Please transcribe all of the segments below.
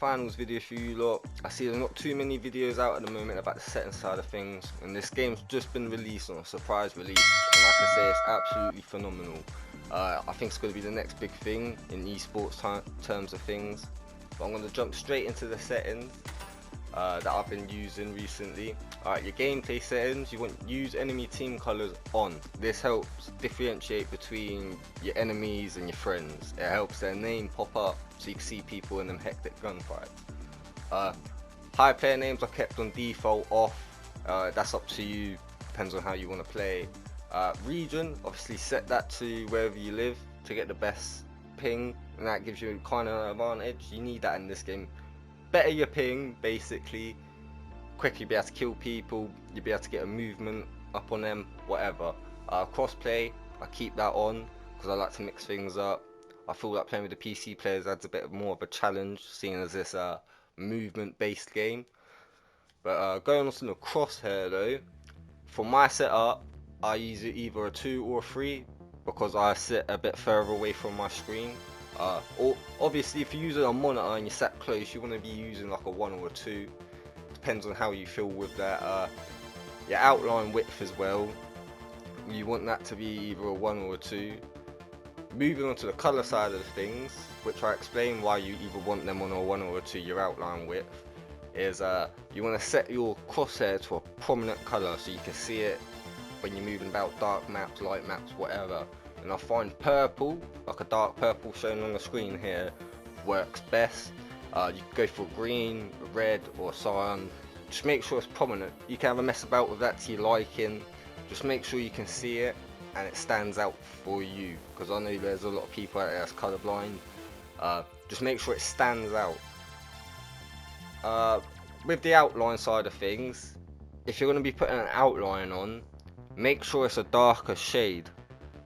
finals video for you lot. I see there's not too many videos out at the moment about the settings side of things, and this game's just been released on a surprise release, and like I say, it's absolutely phenomenal. I think it's going to be the next big thing in esports terms of things. But I'm going to jump straight into the settings that I've been using recently. Alright, your gameplay settings, you want use enemy team colors on. This helps differentiate between your enemies and your friends. It helps their name pop up so you can see people in them hectic gunfights. High player names are kept on default off. That's up to you, depends on how you want to play. Region, obviously set that to wherever you live to get the best ping, and that gives you kind of an advantage. You need that in this game. Better your ping, basically, quicker you'll be able to kill people, you'll be able to get a movement up on them, whatever. Crossplay, I keep that on because I like to mix things up. I feel like playing with the PC players adds a bit more of a challenge, seeing as this movement based game. But going on to the crosshair though, for my setup I use it either a 2 or a 3 because I sit a bit further away from my screen. Or obviously if you're using a monitor and you're sat close, you want to be using like a 1 or a 2. Depends on how you feel with that. Your outline width as well, you want that to be either a 1 or a 2. Moving on to the colour side of things, which I explain why you either want them on a 1 or a 2, your outline width, is you want to set your crosshair to a prominent colour so you can see it when you're moving about dark maps, light maps, whatever. And I find purple, like a dark purple shown on the screen here, works best. You can go for green, red or cyan. Just make sure it's prominent. You can have a mess about with that to your liking. Just make sure you can see it and it stands out for you, because I know there's a lot of people out there that's colourblind. Just make sure it stands out. With the outline side of things, if you're going to be putting an outline on, make sure it's a darker shade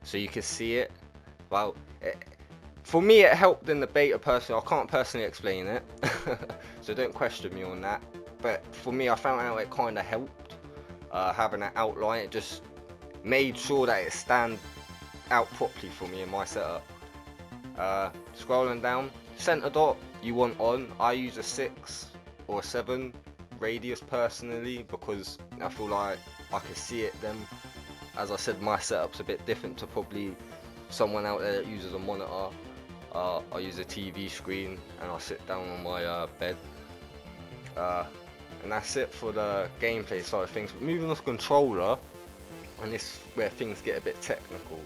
so you can see it. Well, for me it helped in the beta personally. I can't personally explain it so don't question me on that, but for me I found out it kind of helped. Having an outline, it just made sure that it stand out properly for me in my setup. Scrolling down, center dot you want on. I use a 6 or a 7 radius personally because I feel like I can see it then. As I said, my setup's a bit different to probably someone out there that uses a monitor. I use a TV screen and I sit down on my bed. And that's it for the gameplay side of things. But moving on to controller, and this is where things get a bit technical.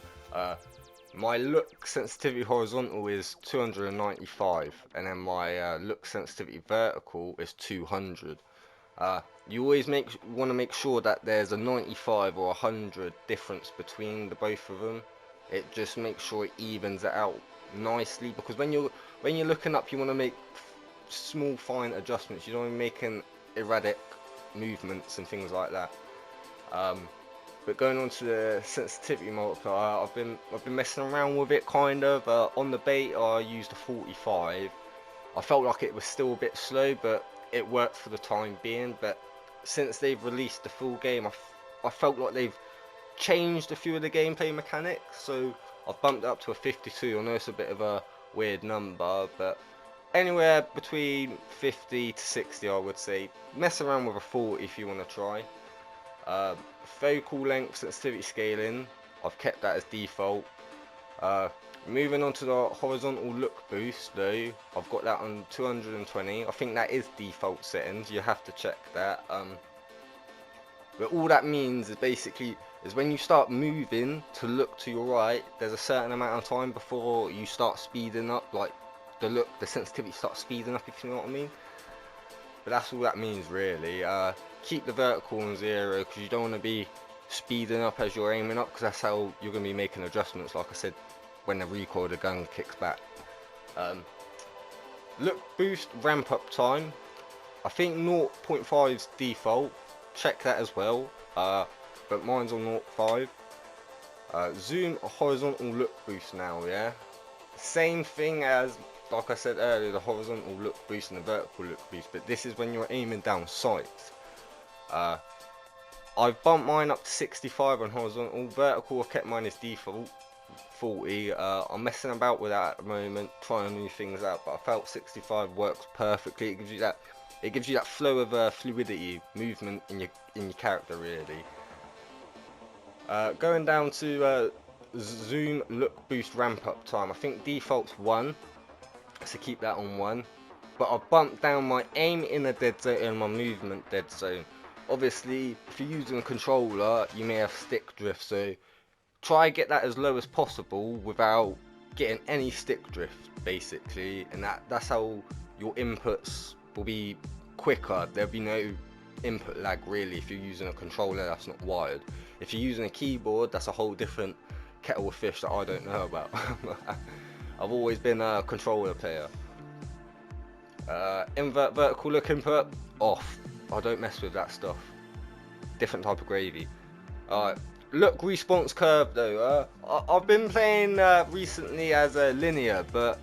My look sensitivity horizontal is 295, and then my look sensitivity vertical is 200. You always want to make sure that there's a 95 or 100 difference between the both of them. It just makes sure it evens it out nicely, because when you're looking up, you want to make small fine adjustments. You don't want to be making erratic movements and things like that. But going on to the sensitivity multiplier, I've been messing around with it kind of. On the beta I used a 45. I felt like it was still a bit slow, but it worked for the time being. But since they've released the full game, I felt like they've changed a few of the gameplay mechanics, so I've bumped it up to a 52. I know it's a bit of a weird number, but anywhere between 50 to 60 I would say. Mess around with a 40 if you want to try. Focal length sensitivity scaling, I've kept that as default. Moving on to the horizontal look boost though, I've got that on 220. I think that is default settings, you have to check that. But all that means is basically when you start moving to look to your right, there's a certain amount of time before you start speeding up, like the sensitivity starts speeding up, if you know what I mean. But that's all that means really. Keep the vertical on 0 because you don't want to be speeding up as you're aiming up, because that's how you're going to be making adjustments, like I said, when the recoil of the gun kicks back. Look boost ramp up time, I think 0.5 is default, check that as well, but mine's on 0.5. Zoom horizontal look boost now, yeah, same thing as like I said earlier, the horizontal look boost and the vertical look boost, but this is when you're aiming down sight. I've bumped mine up to 65 on horizontal. Vertical, I've kept mine as default 40. I'm messing about with that at the moment, trying new things out, but I felt 65 works perfectly. It gives you that flow of fluidity, movement in your character really. Going down to zoom, look, boost, ramp up time. I think default's 1, so keep that on 1. But I've bumped down my aim in a dead zone and my movement dead zone. Obviously, if you're using a controller, you may have stick drift, so try get that as low as possible without getting any stick drift, basically, and that's how your inputs will be quicker. There'll be no input lag really if you're using a controller that's not wired. If you're using a keyboard, that's a whole different kettle of fish that I don't know about. I've always been a controller player. Invert vertical look input off. I don't mess with that stuff. Different type of gravy. Alright, look response curve though. I've been playing recently as a linear, but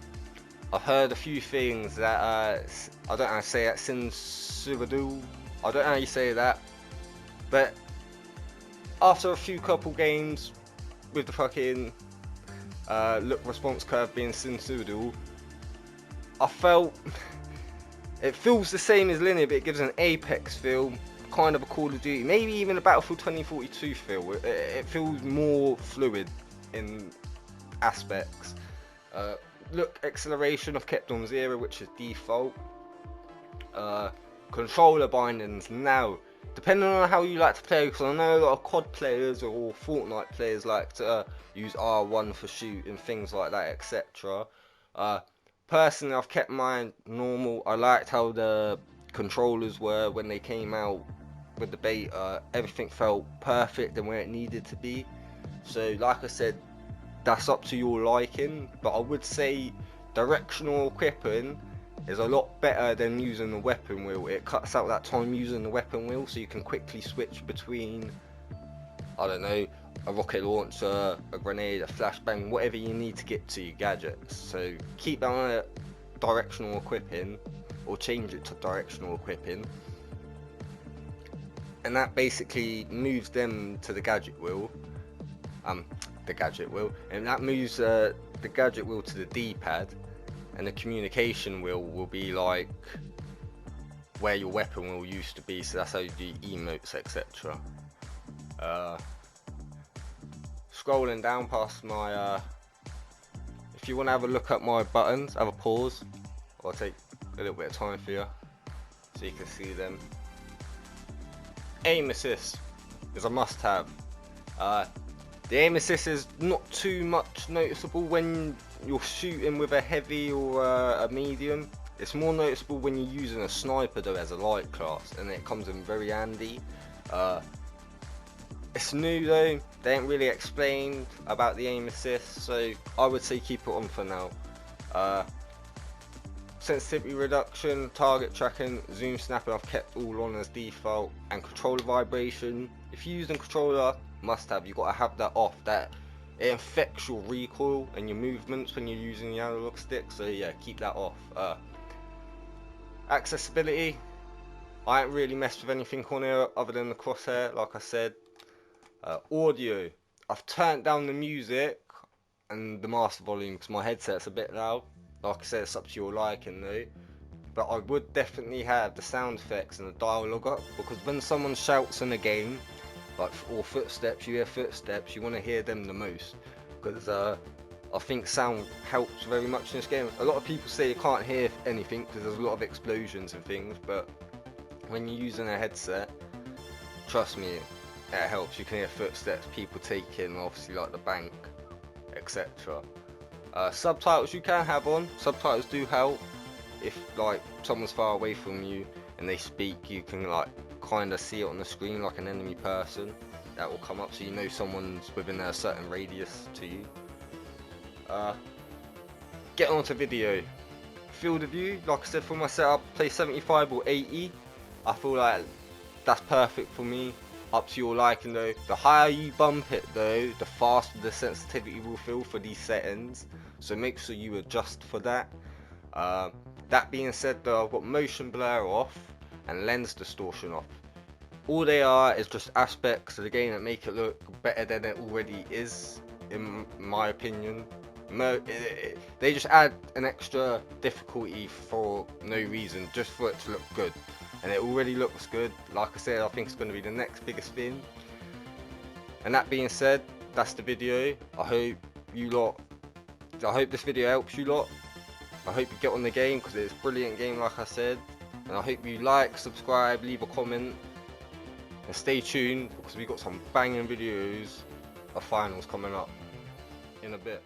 I've heard a few things that I don't know how to say that. Sinsuadu. I don't know how you say that, but after a few couple games with the fucking look response curve being Sinsuadu, I felt it feels the same as linear, but it gives an Apex feel, kind of a Call of Duty, maybe even a Battlefield 2042 feel. It feels more fluid in aspects. Look acceleration I've kept on 0, which is default. Controller bindings now, depending on how you like to play, because I know a lot of COD players or Fortnite players like to use R1 for shooting, things like that, etc. Personally, I've kept mine normal. I liked how the controllers were when they came out with the beta. Everything felt perfect and where it needed to be. So like I said, that's up to your liking, but I would say directional equipping is a lot better than using the weapon wheel. It cuts out that time using the weapon wheel, so you can quickly switch between, I don't know, a rocket launcher, a grenade, a flashbang, whatever you need to get to your gadgets. So keep that on directional equipping, or change it to directional equipping, and that basically moves them to the gadget wheel. And that moves the gadget wheel to the D-pad, and the communication wheel will be like where your weapon wheel used to be. So that's how you do emotes, etc. Scrolling down past my if you want to have a look at my buttons, have a pause. I'll take a little bit of time for you so you can see them. Aim assist is a must-have. The aim assist is not too much noticeable when you're shooting with a heavy or a medium. It's more noticeable when you're using a sniper though as a light class, and it comes in very handy. It's new though, they ain't really explained about the aim assist, so I would say keep it on for now. Sensitivity reduction, target tracking, zoom snapping I've kept all on as default, and controller vibration. If you're using controller, must have, you've got to have that off. That it affects your recoil and your movements when you're using the analog stick, so yeah, keep that off. Accessibility, I ain't really messed with anything on here other than the crosshair, like I said. Audio, I've turned down the music and the master volume because my headset's a bit loud. Like I said, it's up to your liking though, but I would definitely have the sound effects and the dialogue up, because when someone shouts in a game, like, or footsteps, you hear footsteps, you want to hear them the most, because I think sound helps very much in this game. A lot of people say you can't hear anything because there's a lot of explosions and things, but when you're using a headset, trust me, it helps. You can hear footsteps, people taking, obviously like the bank, etc. Subtitles you can have on. Subtitles do help. If like someone's far away from you and they speak, you can like kind of see it on the screen like an enemy person. That will come up so you know someone's within a certain radius to you. Get on to video. Field of view, like I said, for my setup, play 75 or 80. I feel like that's perfect for me. Up to your liking though. The higher you bump it though, the faster the sensitivity will feel for these settings, so make sure you adjust for that. That being said though, I've got motion blur off and lens distortion off. All they are is just aspects of the game that make it look better than it already is, in my opinion. They just add an extra difficulty for no reason, just for it to look good. And it already looks good. Like I said, I think it's going to be the next biggest thing. And that being said, that's the video. I hope this video helps you lot. I hope you get on the game, because it's a brilliant game, like I said. And I hope you like, subscribe, leave a comment. And stay tuned, because we got some banging videos of finals coming up in a bit.